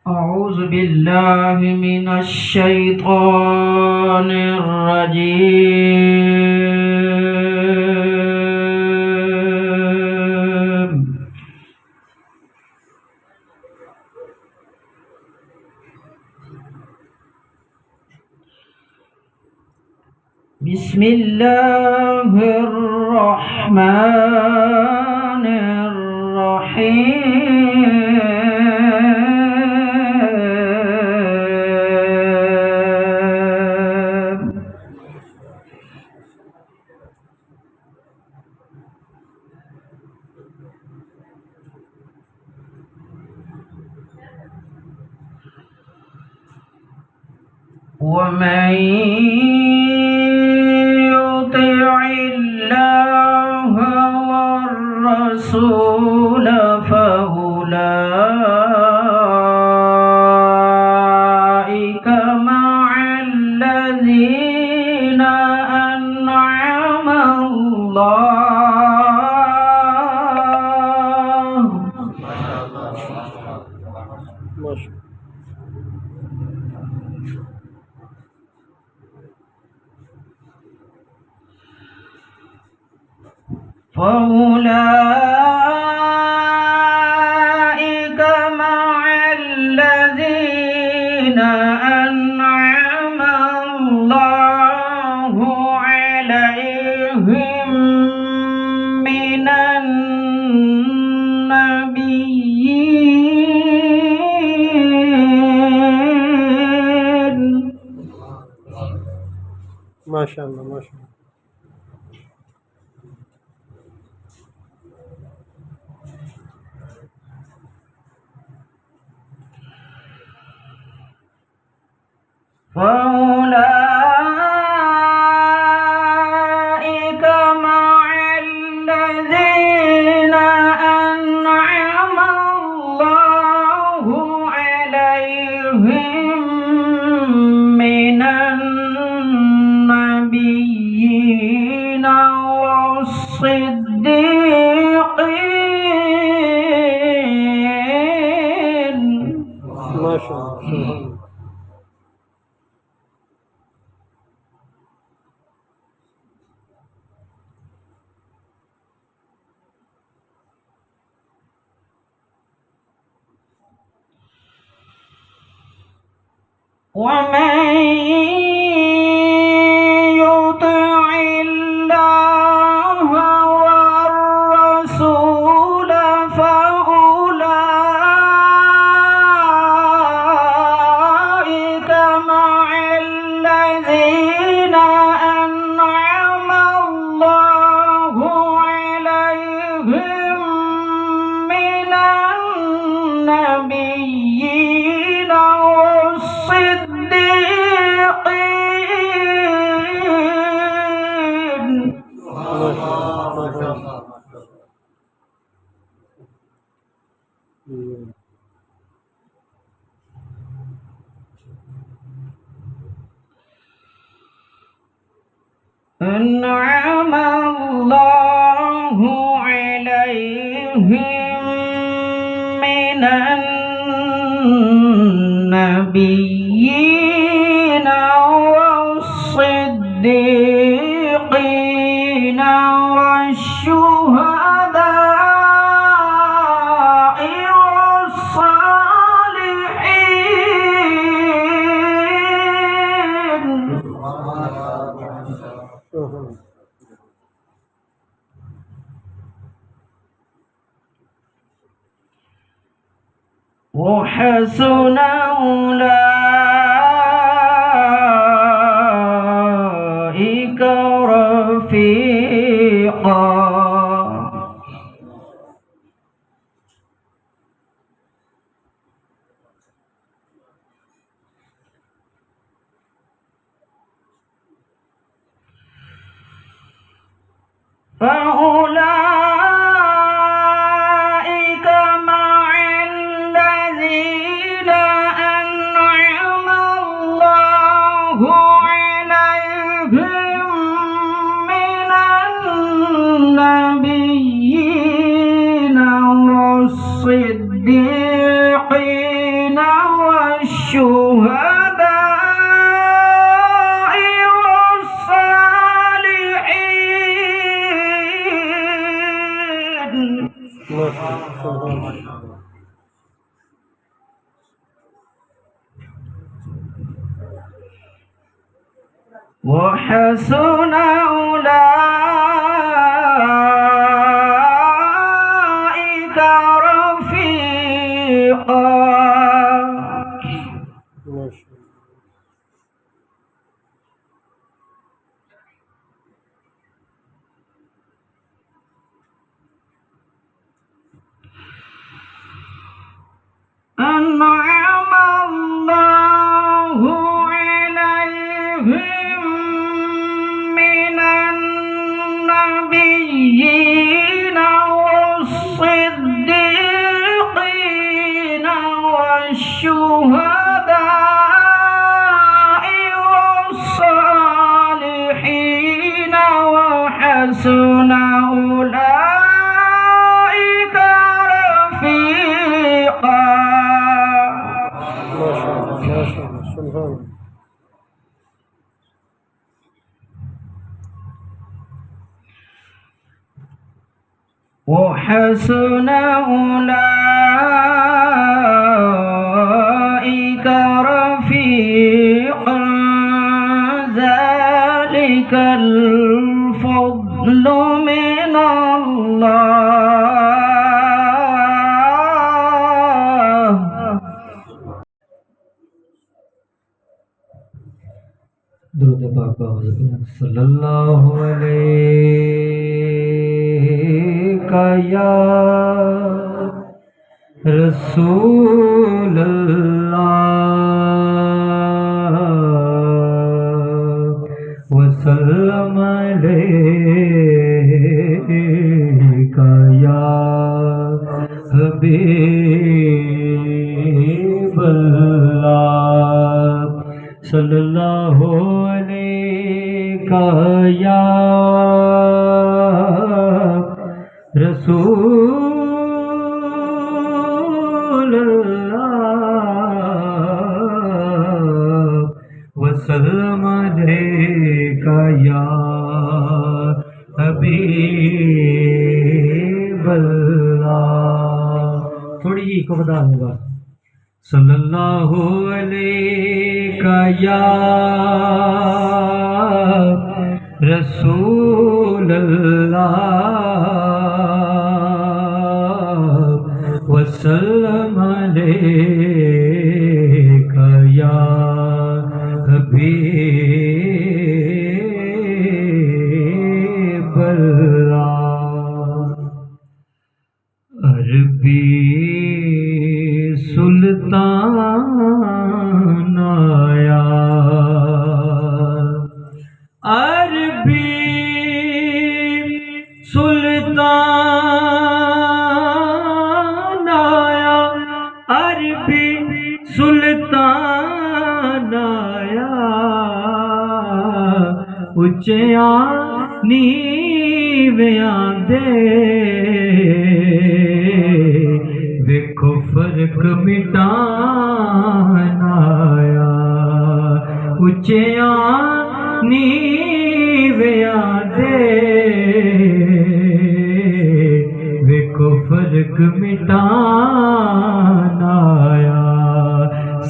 أعوذ بالله من الشيطان الرجيم. بسم الله الرحمن الرحيم. ومن يطع الله والرسول فأولئك مع الذين أنعم الله فأولئك مع الذين أنعم الله عليهم من النبيين. ما شاء الله ما شاء الله. فأولئك مع الذين أنعم الله عليهم من النبيين والصديقين. ما شاء الله. ومن يطع الله والرسول فأولئك مع الذين أنعم الله عليهم من النبيين أنعم الله عليهم من النبيين والصديقين والشهداء والصالحين. وحسن أولئك رفيقا. فأولئك مع الذين أنعم الله عليهم من النبيين والصديقين ماشاء اللہ سبحان اللہ وحسن أولئك رفيقا ماشاء اللہ أنعم الله عليهم من النبيين والصديقين والشهداء والصالحين وحسن أولئك رفيقا ماشاء اللہ سبحان اللہ وحسن أولئك رفيقا ذلك الفضل من الله درود پاک صلی اللہ علیہ یا رسول اللہ وسلم علیک یا حبیب اللہ صلی اللہ علیہ یا رسول اللہ وسلم علیک یا حبیب اللہ تھوڑی جی کو بتا دوں گا صلی اللہ علیہ یا رسول اللہ وسلم علیک یا حبیب اللہ عربی سلطان آیا عربی سلطان آیا عربی سلطان آیا اچیاں نیویاں دے ویکھو فرق مٹان آیا اچیاں نیویاں دے ویکھو فرق مٹان آیا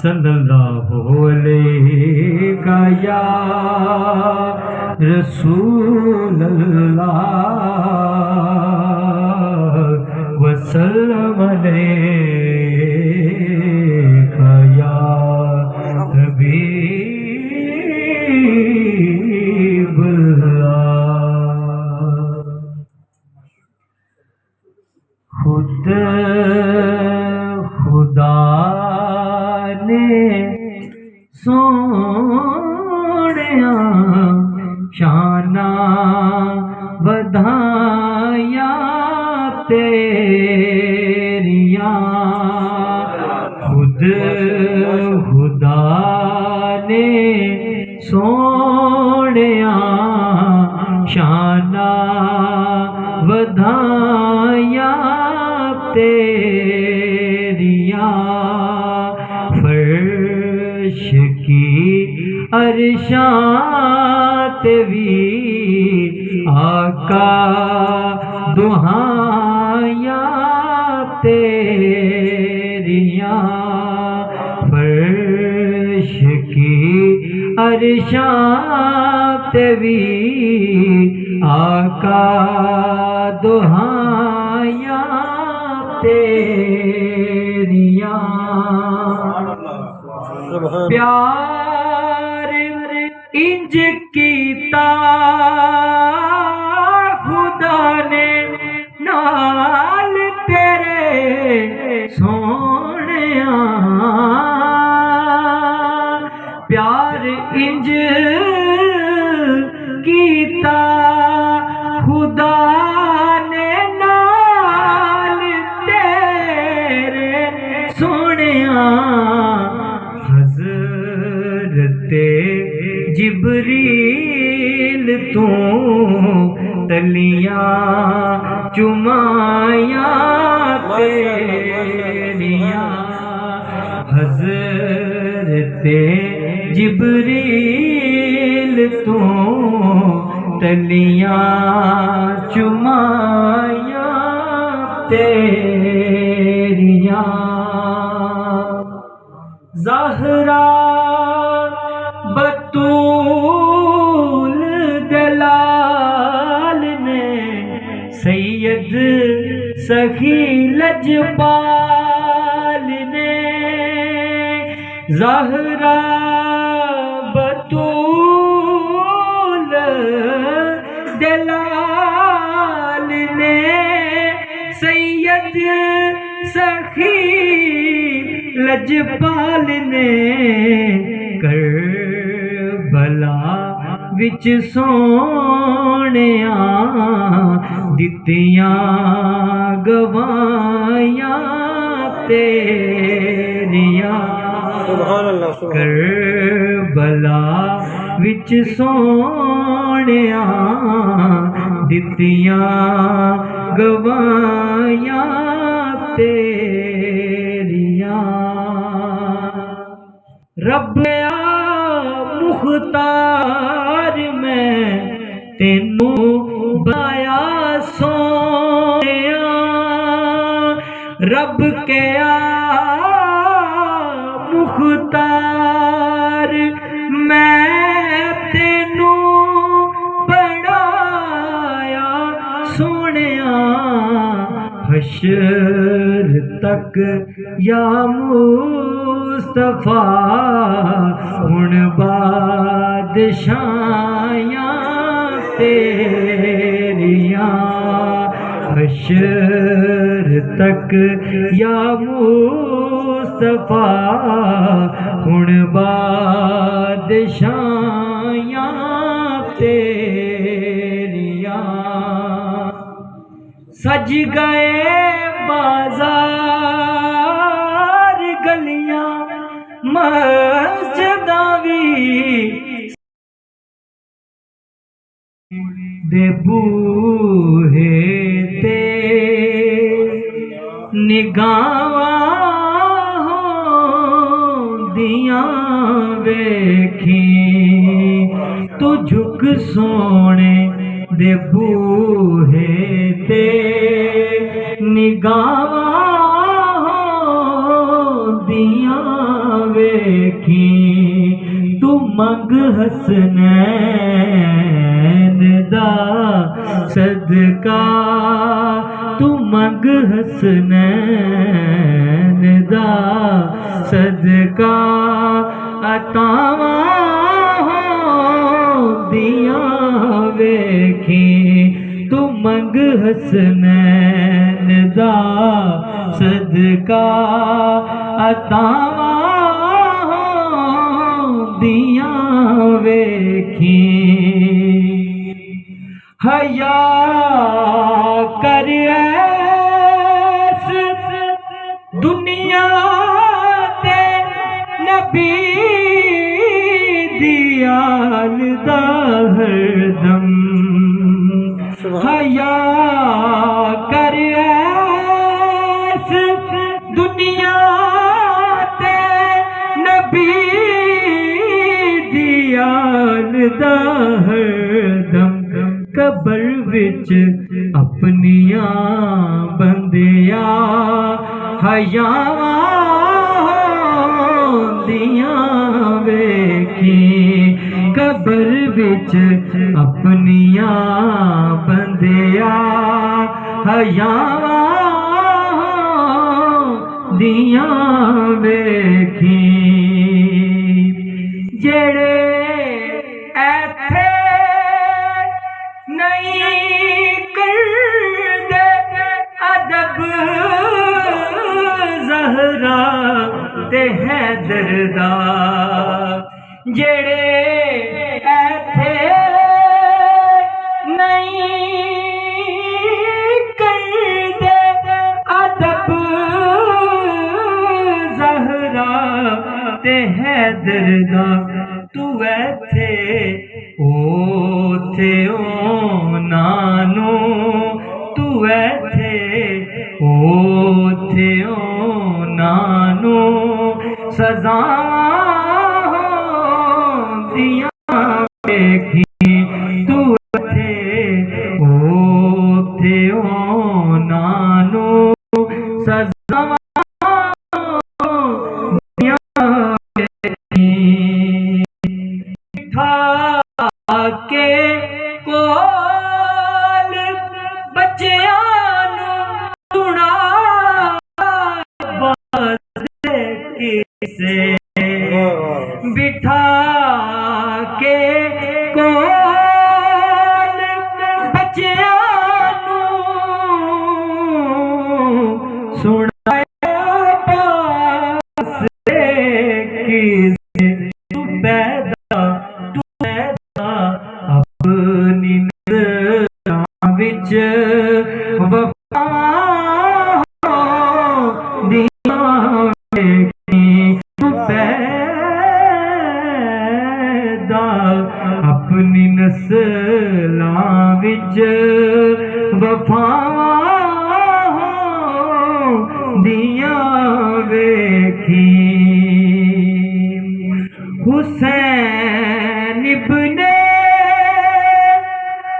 صلی اللہ علیہ یا رسول اللہ وسلم علیک یا حبیب اللہ خود خدا نے سوڑیا شانہ بدھایا تیریاں خود خدا نے سوڑیا شانہ بدھایا تیریاں فرش کی عرشات بھی آقا دہایا تیریاں فرش کی عرشاں تے وی آقا دہائیاں تیریاں سبحان پیار انج کیتا خدا نے نال تیرے سونیاں پیار انج کیتا خدا نے نال تیرے سونیاں حضرت جبریل تو تلیاں چمائیاں تیریاں حضرت جبریل تو تلیاں چمائیاں تیریاں زہرا بطول دلال نے سید سخی لجپال نے زہرا بطول دلال نے سید سخی لجپال نے کربلا وچ سونیاں دتیاں گواہیاں تیریاں سبحان اللہ سبحان کربلا وچ سونیاں دتیاں گواہیاں تیریاں رب مختار میں تینوں بنایا سونیا رب کیا مختار میں تینوں بنایا سونیا حشر تک یا مصطفیٰ ہن بادشاہیاں تیریاں حشر تک یا مصطفیٰ ہن بادشاہیاں تیریاں سج گئے بازار گلیاں مسجداں وی دے بوہے تے نگاہاں ہوندیاں ویکھیں تو جھک سونے دے بوہے تے نگاہاں ہوندیاں ویکھیں تو منگ حسنین دا صدقہ تو منگ حسنین دا صدقہ عطاواں ہوندیاں ویکھیں تو منگ حسنین دا صدقہ عطاواں ہوندیاں ویکھیں حیا کر ایس دنیا تے نبی دیال دا ہردم حیا کر ایس دنیا تے نبی دیال دا ہردم قبر وچ اپنیاں بندیاں دیاں ویکھی قبر وچ اپنیاں بندیا حیاں دیاں ویکھی جڑے ایتھے نہیں کردے ادب زہرا تے حیدر دا جڑے ایتھے نہیں کردے ادب زہرا تے حیدر دا تو ایتھے اوتھے نانو تو ایتھے اوتھے نانو سزا دیاں ویکھی تو ایتھے اوتھے نانو سزا دیاں ویکھی کے کول بچیاں نو سنا بسے کسے بٹھا کے کول بچیاں نو سنا بسے کسے تو پیدا اپنی نظراں وچ وفا دیاں ویکھی تو پیدا اپنی نسلاں وچ وفا دیاں ویکھی حسین ابن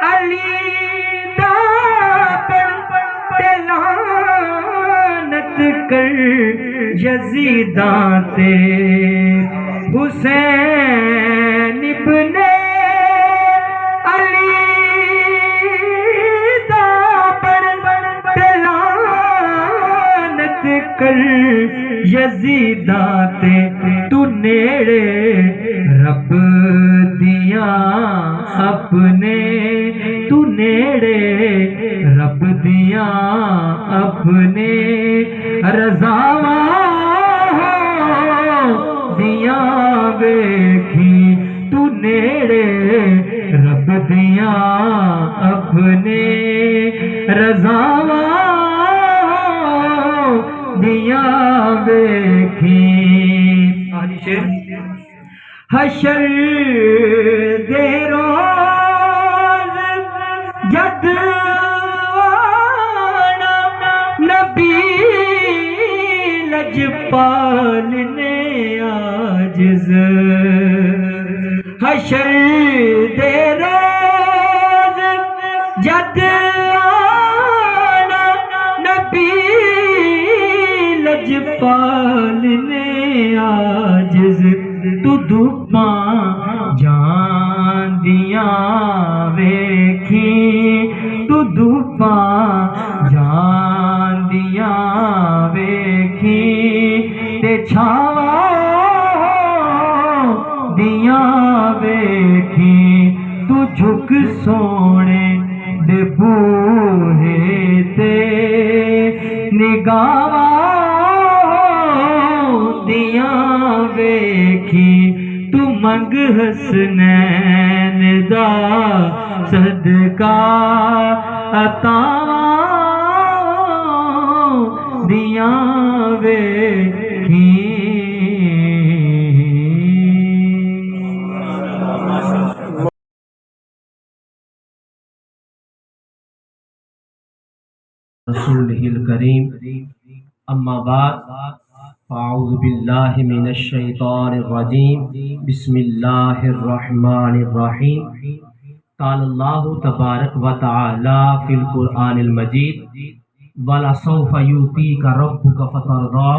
علی دا لعنت کر یزیداں تے حسین ابن علی دا لعنت کر یزیداں تے تو نیڑے رب دیاں اپنے تو نیڑے رب دیاں اپنے رضاواں دیاں ویکھی تو نیڑے رب دیاں اپنے رضاواں دیاں ویکھی حشر دے روز جد آنا نبی لجپال نے عاجز حشر دے روز جد آنا نبی لجپال نے عاجز تو دھوپاں جان دیاں ویکھی تو دھوپاں جان دیاں ویکھی تے چھاواں دیاں ویکھی تو جھک سونے دے بوہے تے نگاواں دیاں ویکھی تو منگ حسنین دا صدقہ عطاواں دیاں ویکھی رسولہ الکریم اما بعد اعوذ باللہ من الشیطان الرجیم بسم اللہ الرحمن الرحیم قال اللہ تبارک و تعالی فی القرآن المجید وَلَسَوْفَ يُؤْتِيكَ رَبُّكَ فَتَرْضَىٰ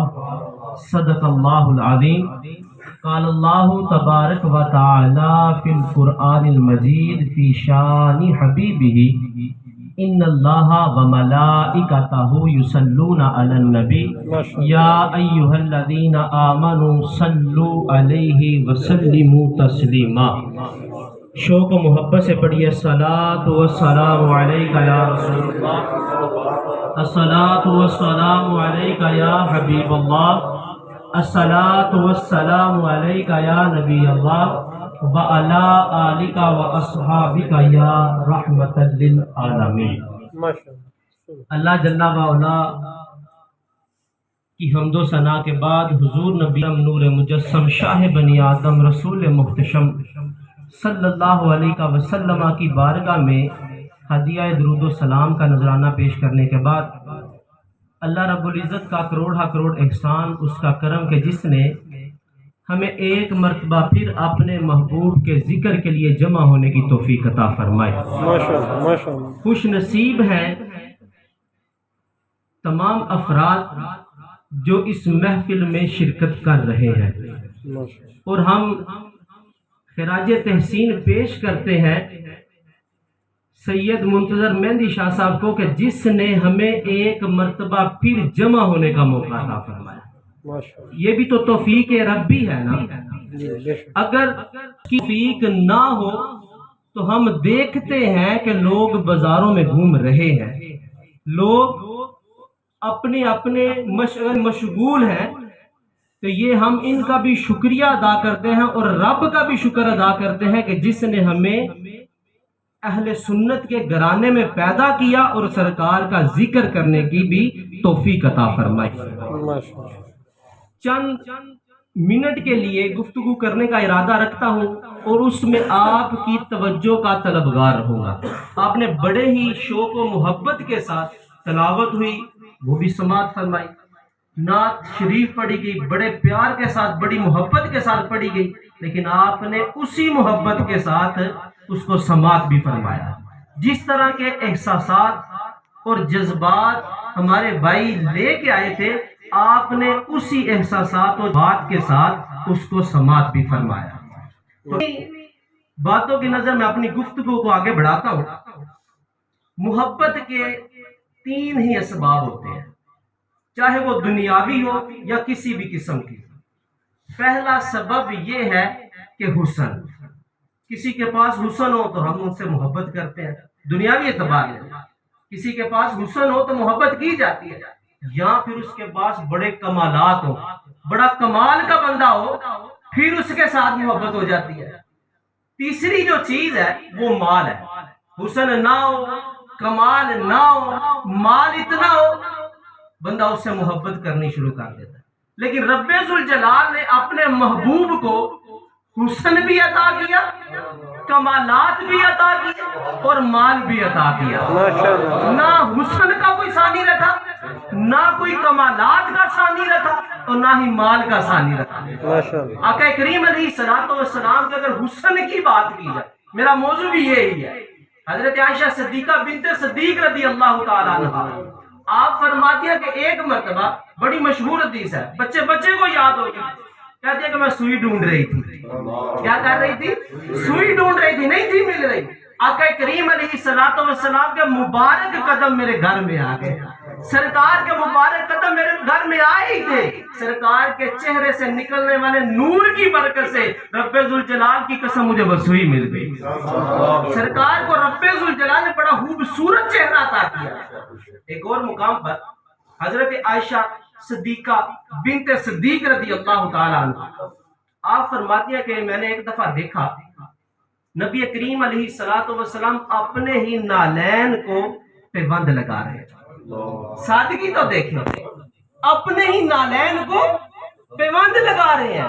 صدق اللہ العظیم قال اللہ تبارک و تعالی فی القرآن المجید فی شان حبیبہ ان اللہ وملائکتہ یصلون علی النبی یا ایہا الذین آمنوا صلوا علیہ وسلموا تسلیما۔ شوق و محبت سے پڑھیے الصلاۃ والسلام علیک یا رسول اللہ، الصلاۃ والسلام علیک یا حبیب اللہ، الصلاۃ والسلام علیک یا نبی اللہ وعلی آلک واصحابک یا رحمۃ للعالمین۔ اللہ جل وعلا کی حمد و ثنا کے بعد حضور نبی نور مجسم شاہ بنی آدم رسول محتشم صلی اللہ علیہ وسلم کی بارگاہ میں ہدیہ درود و سلام کا نذرانہ پیش کرنے کے بعد اللہ رب العزت کا کروڑہ کروڑ احسان، اس کا کرم کہ جس نے ہمیں ایک مرتبہ پھر اپنے محبوب کے ذکر کے لیے جمع ہونے کی توفیق عطا فرمائے۔ خوش نصیب ہیں تمام افراد جو اس محفل میں شرکت کر رہے ہیں، اور ہم خراج تحسین پیش کرتے ہیں سید منتظر مہندی شاہ صاحب کو کہ جس نے ہمیں ایک مرتبہ پھر جمع ہونے کا موقع عطا فرمایا۔ یہ بھی تو توفیق ربی ہے نا۔ اگر توفیق نہ ہو تو ہم دیکھتے ہیں کہ لوگ بازاروں میں گھوم رہے ہیں، لوگ اپنے اپنے مشغول ہیں، تو یہ ہم ان کا بھی شکریہ ادا کرتے ہیں اور رب کا بھی شکر ادا کرتے ہیں کہ جس نے ہمیں اہل سنت کے گھرانے میں پیدا کیا اور سرکار کا ذکر کرنے کی بھی توفیق عطا فرمائی۔ چند منٹ کے لیے گفتگو کرنے کا ارادہ رکھتا ہوں اور اس میں آپ کی توجہ کا طلبگار رہوں گا۔ آپ نے بڑے ہی شوق و محبت کے ساتھ تلاوت ہوئی، وہ بھی سماعت فرمائی، نعت شریف پڑھی گئی، بڑے پیار کے ساتھ بڑی محبت کے ساتھ پڑھی گئی، لیکن آپ نے اسی محبت کے ساتھ اس کو سماعت بھی فرمایا۔ جس طرح کے احساسات اور جذبات ہمارے بھائی لے کے آئے تھے، آپ نے اسی احساسات اور بات کے ساتھ اس کو سماعت بھی فرمایا۔ تو باتوں کی نظر میں اپنی گفتگو کو آگے بڑھاتا ہوں۔ محبت کے تین ہی اسباب ہوتے ہیں، چاہے وہ دنیاوی ہو یا کسی بھی قسم کی۔ پہلا سبب یہ ہے کہ حسن، کسی کے پاس حسن ہو تو ہم ان سے محبت کرتے ہیں، دنیاوی اعتبار سے کسی کے پاس حسن ہو تو محبت کی جاتی ہے، یا پھر اس کے پاس بڑے کمالات ہو، بڑا کمال کا بندہ ہو، پھر اس کے ساتھ محبت ہو جاتی ہے۔ تیسری جو چیز ہے وہ مال ہے، حسن نہ ہو، کمال نہ ہو، مال اتنا ہو، بندہ اس سے محبت کرنی شروع کر دیتا ہے۔ لیکن رب ذوالجلال نے اپنے محبوب کو حسن بھی عطا کیا، کمالات بھی عطا کیا اور مال بھی عطا کیا۔ نہ حسن کا کوئی ثانی رکھا، نہ کوئی کمالات کا ثانی رکھا اور نہ ہی مال کا ثانی رکھا۔ آقا کریم علیہ الصلوۃ والسلام کے اگر حسن کی بات کی جائے، میرا موضوع بھی یہی ہے، حضرت عائشہ صدیقہ بنت صدیق رضی اللہ تعالیٰ عنہ، آپ فرماتی ہیں کہ ایک مرتبہ، بڑی مشہور حدیث ہے، بچے کو یاد ہوگی، کہتی ہے کہ میں سوئی ڈھونڈ رہی تھی۔ کیا کر رہی تھی؟ سوئی ڈھونڈ رہی تھی، نہیں تھی مل رہی۔ آقا کریم علیہ الصلوۃ والسلام کے مبارک قدم میرے گھر میں آ گئے، سرکار کے مبارک قدم میرے گھر میں آئے ہی تھے، سرکار کے چہرے سے نکلنے والے نور کی برکت سے رب ذوالجلال کی قسم مجھے وہ سوئی مل گئی۔ سرکار کو رب ذوالجلال نے بڑا خوبصورت چہرہ عطا کیا۔ ایک اور مقام پر حضرت عائشہ صدیقہ بنت صدیق رضی اللہ تعالیٰ عنہ، آپ فرماتی ہیں کہ میں نے ایک دفعہ دیکھا نبی کریم علیہ الصلوۃ والسلام اپنے ہی نالین کو پیوند لگا رہے ہیں۔ سادگی تو دیکھیں، اپنے ہی نالین کو پیوند لگا رہے ہیں۔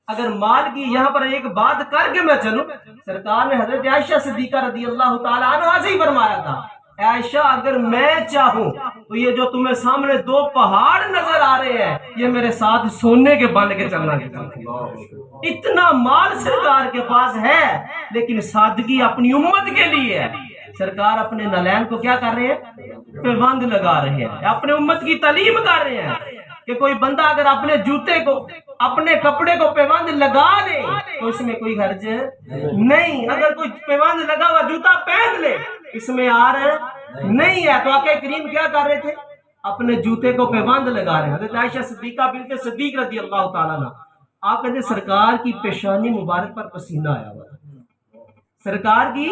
اگر مال کی یہاں پر ایک بات کر کے میں چلوں، سرکار نے حضرت عائشہ صدیقہ رضی اللہ تعالیٰ عنہ سے ہی فرمایا تھا، عائشہ اگر میں چاہوں تو یہ جو تمہیں سامنے دو پہاڑ نظر آ رہے ہیں، یہ میرے ساتھ سونے کے بن کے چلنا چاہتے ہیں۔ اتنا مال سرکار کے پاس ہے، لیکن سادگی اپنی امت کے لیے ہے، سرکار اپنے نالین کو کیا کر رہے ہیں؟ پیوند لگا رہے ہیں، اپنے امت کی تعلیم کر رہے ہیں کہ کوئی بندہ اگر اپنے جوتے کو اپنے کپڑے کو پیوند لگا لے تو اس میں کوئی حرج نہیں، اگر کوئی پیوند لگا ہوا جوتا پہن لے اس میں آر نہیں ہے۔ تو آقا کریم کیا کر رہے تھے؟ اپنے جوتے کو پیوند لگا رہے ہیں۔ حضرت عائشہ صدیقہ بنت صدیق رضی اللہ تعالیٰ عنہ، آپ کہتے سرکار کی پیشانی مبارک پر پسینہ آیا ہوا تھا، سرکار کی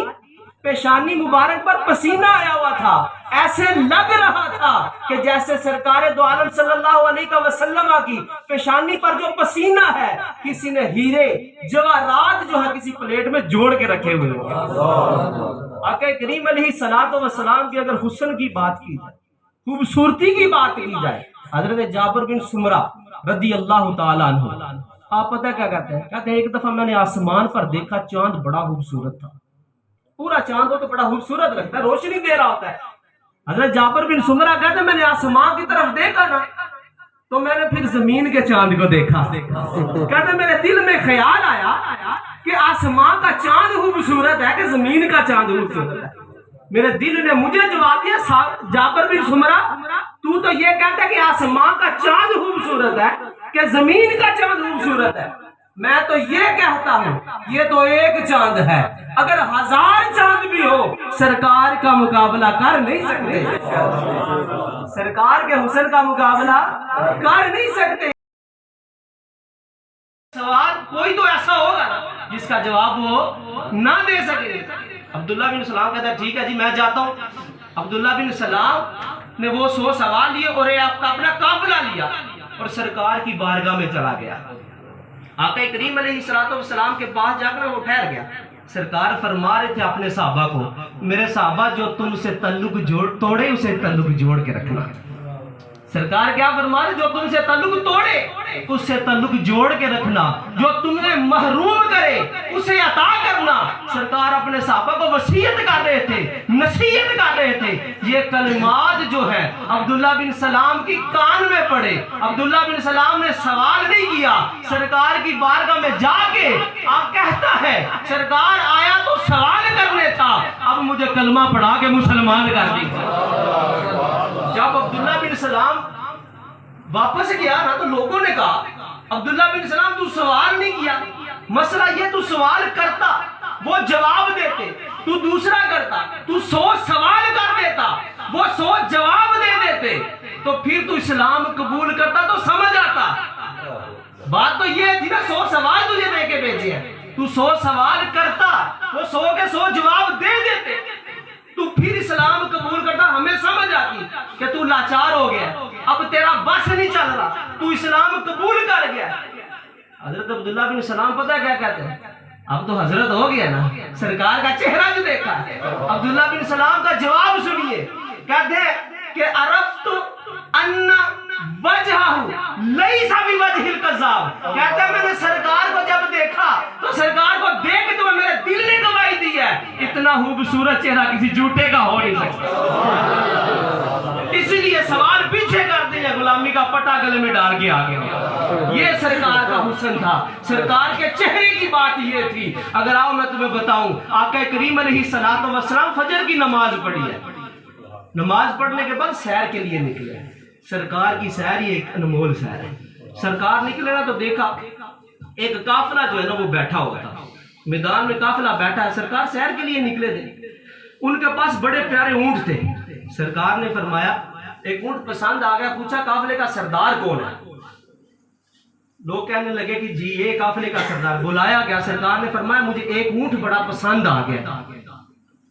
پیشانی مبارک پر پسینہ آیا ہوا تھا، ایسے لگ رہا تھا کہ جیسے سرکار دو عالم صلی اللہ علیہ وسلم کی پیشانی پر جو پسینہ ہے کسی نے ہیرے جواہرات جو ہے کسی پلیٹ میں جوڑ کے رکھے ہوئے ہو۔ آقا کریم علیہ الصلوۃ والسلام کی اگر حسن کی بات کی جائے، خوبصورتی کی بات کی جائے، حضرت جابر بن سمرہ رضی اللہ تعالیٰ عنہ، آپ پتہ کیا کہتے ہیں؟ کہتے ہیں ایک دفعہ میں نے آسمان پر دیکھا، چاند بڑا خوبصورت تھا، پورا چاند ہو تو بڑا خوبصورت لگتا ہے، روشنی دے رہا ہوتا ہے۔ حضرت جابر بن سمرہ کہتے ہیں میں نے آسمان کی طرف دیکھا نا تو میں نے پھر زمین کے چاند کو دیکھا، کہتے ہیں میرے دل میں خیال آیا کہ آسمان کا چاند خوبصورت ہے کہ زمین کا چاند خوبصورت ہے؟ میرے دل نے مجھے جواب دیا جابر بن سمرہ تو یہ کہتا ہے کہ آسمان کا چاند خوبصورت ہے کہ زمین کا چاند خوبصورت ہے؟ میں تو یہ کہتا ہوں یہ تو ایک چاند ہے، اگر 1000 چاند بھی ہو سرکار کا مقابلہ کر نہیں سکتے، سرکار کے حسن کا مقابلہ کر نہیں سکتے۔ سوال کوئی تو ایسا ہوگا نا جس کا جواب وہ نہ دے سکے۔ عبداللہ بن سلام کہتا ہے ٹھیک ہے جی میں جاتا ہوں۔ عبداللہ بن سلام نے وہ 100 سوال لیے اور اپنا قافلہ لیا اور سرکار کی بارگاہ میں چلا گیا۔ آقا کریم علیہ السلام کے پاس جا کر وہ ٹھہر گیا۔ سرکار فرما رہے تھے اپنے صحابہ کو، میرے صحابہ جو تم سے تعلق توڑے اسے تعلق جوڑ کے رکھنا۔ سرکار کیا فرما رہے؟ جو تم سے تعلق توڑے اس سے تعلق جوڑ کے رکھنا، جو تمہیں محروم کرے اسے عطا کرنا۔ سرکار اپنے صحابہ کو وصیت کر رہے تھے، نصیحت کر رہے تھے۔ یہ کلمات جو ہے عبداللہ بن سلام کی کان میں پڑے، عبداللہ بن سلام نے سوال نہیں کیا، سرکار کی بارگاہ میں جا کے آپ کہتا ہے سرکار آیا تو سوال کرنے تھا، اب مجھے کلمہ پڑھا کے مسلمان کر دیجیے۔ جب عبداللہ بن سلام واپس گیا نا تو لوگوں نے کہا عبداللہ بن سلام تو سوال نہیں کیا، مسئلہ یہ تو سوال کرتا وہ جواب دیتے، تو دوسرا کرتا، تو 100 سوال کر دیتا وہ 100 جواب دے دیتے، تو پھر تو اسلام قبول کرتا تو سمجھ آتا۔ بات تو یہ تھی نا 100 سوال تجھے دے کے بھیجے ہیں، تو 100 سوال کرتا وہ 100 کے 100 جواب دے دیتے تو پھر اسلام قبول کرتا، ہمیں سمجھ آتی کہ تو لاچار ہو گیا، اب تیرا بس نہیں چل رہا، تو اسلام قبول کر گیا۔ حضرت عبداللہ بن سلام پتہ کیا کہتے ہیں؟ اب تو حضرت ہو گیا نا، سرکار کا چہرہ جو دیکھا ہے۔ عبداللہ بن سلام کا جواب سنیے، کہتے ہیں کہ عرفت ان وجہہ لیس بوجہ الکذاب، کہتے ہیں میں نے سرکار کو جب دیکھا تو سرکار کو دیکھ تو میرے دل نے گواہی دی ہے اتنا خوبصورت چہرہ کسی جھوٹے کا ہو نہیں سکتا، اسی لیے سوال پیچھے کر دیا، غلامی کا پٹا گلے میں ڈال کے آگے ہو۔ یہ سرکار کا حسن تھا، سرکار کے چہرے کی بات یہ تھی۔ اگر آؤ میں تمہیں بتاؤں، آقا کریم علیہ الصلوۃ والسلام فجر کی نماز پڑھی ہے، نماز پڑھنے کے بعد سیر کے لیے نکلے، سرکار کی سیر یہ ایک انمول سیر ہے۔ سرکار نکلے نا تو دیکھا ایک قافلہ جو ہے نا وہ بیٹھا ہوا تھا، میدان میں قافلہ بیٹھا ہے، سرکار سیر کے لیے نکلے تھے، ان کے پاس بڑے پیارے اونٹ تھے۔ سرکار نے فرمایا ایک اونٹ پسند آ گیا، پوچھا قافلے کا سردار کون ہے؟ لوگ کہنے لگے کہ جی یہ قافلے کا سردار، بلایا گیا، سرکار نے فرمایا مجھے ایک اونٹ بڑا پسند آ گیا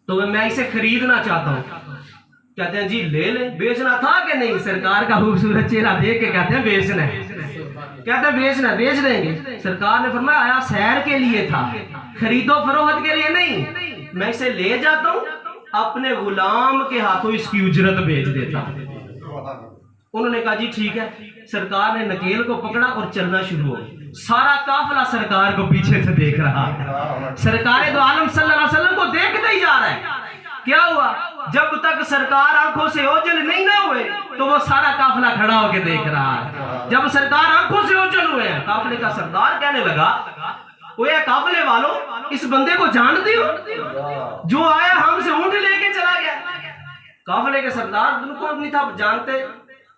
تو میں اسے خریدنا چاہتا ہوں۔ کہتے ہیں جی لے لیں، بیچنا تھا کہ نہیں؟ سرکار کا خوبصورت چہرہ دیکھ کے کہتے ہیں بیچنا ہے، کہتے ہیں بیچنا ہے، بیچ دیں گے۔ سرکار نے فرمایا آیا سیر کے لیے تھا، خرید و فروخت کے لیے نہیں، میں اسے لے جاتا ہوں اپنے غلام کے ہاتھوں اس کی اجرت بیچ دیتا ہوں۔ انہوں نے کہا جی ٹھیک ہے۔ سرکار نے نکیل کو پکڑا اور چلنا شروع ہو گیا، سارا قافلہ سرکار کو پیچھے سے دیکھ رہا ہے، سرکار دو عالم صلی اللہ علیہ وسلم کو دیکھتے ہی جا رہا ہے۔ کیا ہوا؟ جب تک سرکار آنکھوں سے اوجھل نہیں نہ ہوئے تو وہ سارا قافلہ کھڑا ہو کے دیکھ رہا ہے۔ جب سرکار آنکھوں سے اوجھل ہوئے ہیں، قافلے کا سردار کہنے لگا وہ یہ قافلے والوں اس بندے کو جانتے ہو جو آیا ہم سے اونٹ لے کے چلا گیا؟ قافلے کے سردار ان کو نہیں تھا جانتے،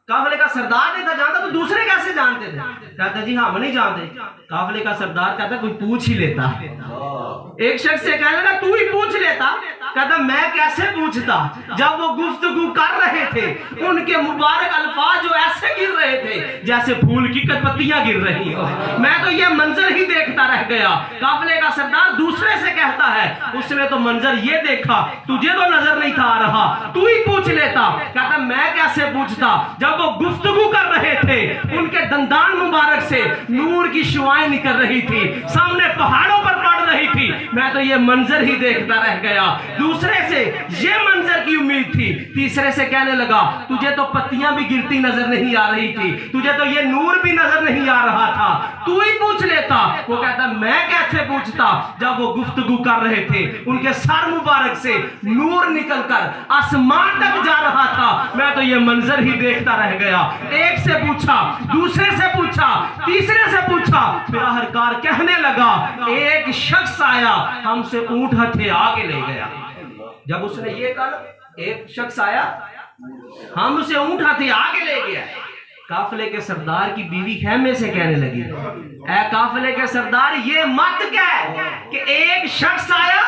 قافلے کا سردار نہیں تھا جانتا تو دوسرے کیسے جانتے تھے؟ کہتا جی ہم نہیں جانتے۔ قافلے کا سردار کہتا کوئی پوچھ ہی لیتا۔ ایک شخص سے کہنے لگا تو ہی پوچھ لیتا۔ کہتا میں کیسے پوچھتا، جب وہ گفتگو کر رہے تھے ان کے مبارک الفاظ جو ایسے گر رہے تھے جیسے پھول کی پتیاں گر رہی ہوں، میں تو یہ منظر ہی دیکھتا رہ گیا۔ قافلے کا سردار دوسرے سے کہتا ہے اس نے تو منظر یہ دیکھا، تجھے تو نظر نہیں تھا آ رہا، تو ہی پوچھ لیتا۔ کہتا میں کیسے پوچھتا، جب وہ گفتگو کر رہے تھے ان کے دندان مبارک سے نور کی شعائیں نکل رہی تھی، سامنے پہاڑوں پر پڑ رہی تھی، میں تو یہ منظر ہی دیکھتا رہ گیا۔ دوسرے سے یہ منظر کی امید تھی، تیسرے سے کہنے لگا تجھے تو پتیاں بھی گرتی نظر نہیں آ رہی تھی، تجھے تو یہ نور بھی نظر نہیں آ رہا تھا، تو ہی پوچھ لیتا۔ وہ کہتا میں کیسے پوچھتا، جب وہ گفتگو کر رہے تھے ان کے سر مبارک سے نور نکل کر آسمان تک جا رہا تھا، میں تو یہ منظر ہی دیکھتا رہ گیا۔ ایک سے پوچھا، دوسرے سے پوچھا، تیسرے سے پوچھا، پھر آخرکار کہنے لگا ایک شخص آیا ہم سے اونٹ ہتھے آگے لے گیا۔ جب اس نے یہ کہا ایک شخص آیا ہم اسے اونٹ ہاتھے آگے لے گیا، قافلے کے سردار کی بیوی خیمے سے کہنے لگی اے قافلے کے سردار یہ مت کہہ کہ ایک شخص آیا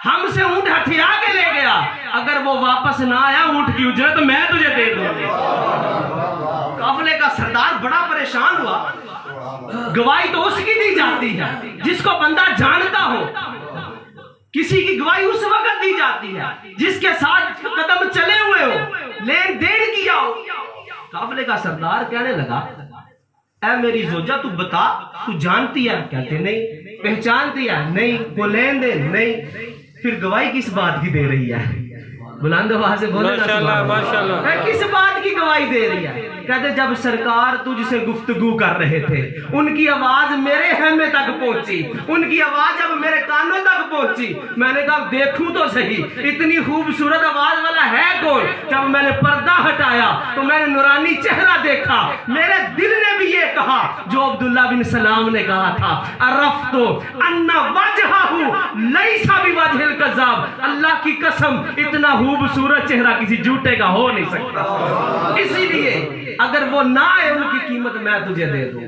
ہم سے اونٹ ہاتھے آگے لے گیا، اگر وہ واپس نہ آیا اونٹ کی اجرت میں تجھے دے دوں گا۔ قافلے کا سردار بڑا پریشان ہوا، گواہی تو اس کی دی جاتی ہے جس کو بندہ جانتا ہو، کسی کی گواہی اس وقت دی جاتی ہے جس کے ساتھ قدم چلے ہوئے ہو، لین دین کیا ہو۔ قافلے کا سردار کہنے لگا اے میری زوجہ تو بتا تو جانتی ہے؟ کہتے نہیں۔ پہچانتی ہے؟ نہیں۔ کو لین دین؟ نہیں۔ پھر گواہی کس بات کی دے رہی ہے؟ بلند آواز سے بولے ماشاءاللہ۔ کس بات کی گواہی دے رہی ہے؟ کہتے جب سرکار تجھ سے گفتگو کر رہے تھے ان کی آواز میرے خیمے تک پہنچی، ان کی آواز جب میرے کانوں تک پہنچی، میں نے کہا دیکھوں تو صحیح اتنی خوبصورت آواز والا ہے کون۔ جب میں نے پردہ ہٹایا تو میں نے نورانی چہرہ دیکھا، میرے دل نے بھی یہ کہا جو عبداللہ بن سلام نے کہا تھا عرفت ان وجہہ لیس بوجہ الکذاب، اللہ کی قسم اتنا خوبصورت چہرہ کسی جھوٹے کا ہو نہیں سکتا، اسی لیے اگر وہ نہ آئے ان کی قیمت میں تجھے دے دوں۔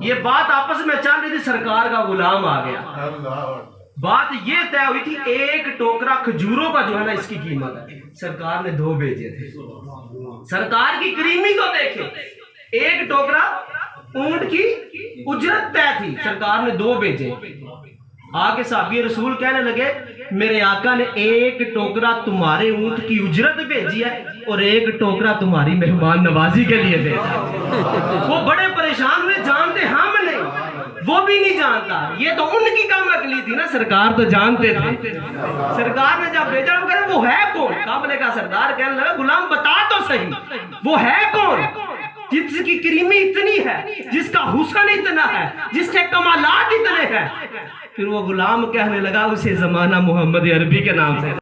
یہ بات آپس میں چل رہی تھی، سرکار کا غلام آ گیا، بات یہ طے ہوئی تھی ایک ٹوکرا کھجوروں کا جو ہے نا اس کی قیمت ہے، سرکار نے 2 بھیجے تھے۔ سرکار کی کریمی کو دیکھے، ایک ٹوکرا اونٹ کی اجرت طے تھی، سرکار نے 2 بھیجے۔ آگے صحابی رسول کہنے لگے میرے آقا نے ایک ٹوکرا تمہارے اونٹ کی اجرت بھیجی ہے اور ایک ٹوکرا تمہاری مہمان نوازی کے لیے بھیجا۔ وہ بڑے پریشان ہوئے، جانتے ہم نہیں، وہ بھی نہیں جانتا، یہ تو ان کی کم عقلی تھی نا، سرکار تو جانتے تھے۔ سرکار نے جب بھیجا وہ ہے کون؟ قافلے کا سردار کہنے لگا غلام بتا تو صحیح وہ ہے کون جس کی کریمی اتنی ہے، جس کا حسن اتنا ہے، جس کے کمالات اتنے ہیں۔ پھر وہ غلام کہنے لگا اسے زمانہ محمد عربی کے نام سے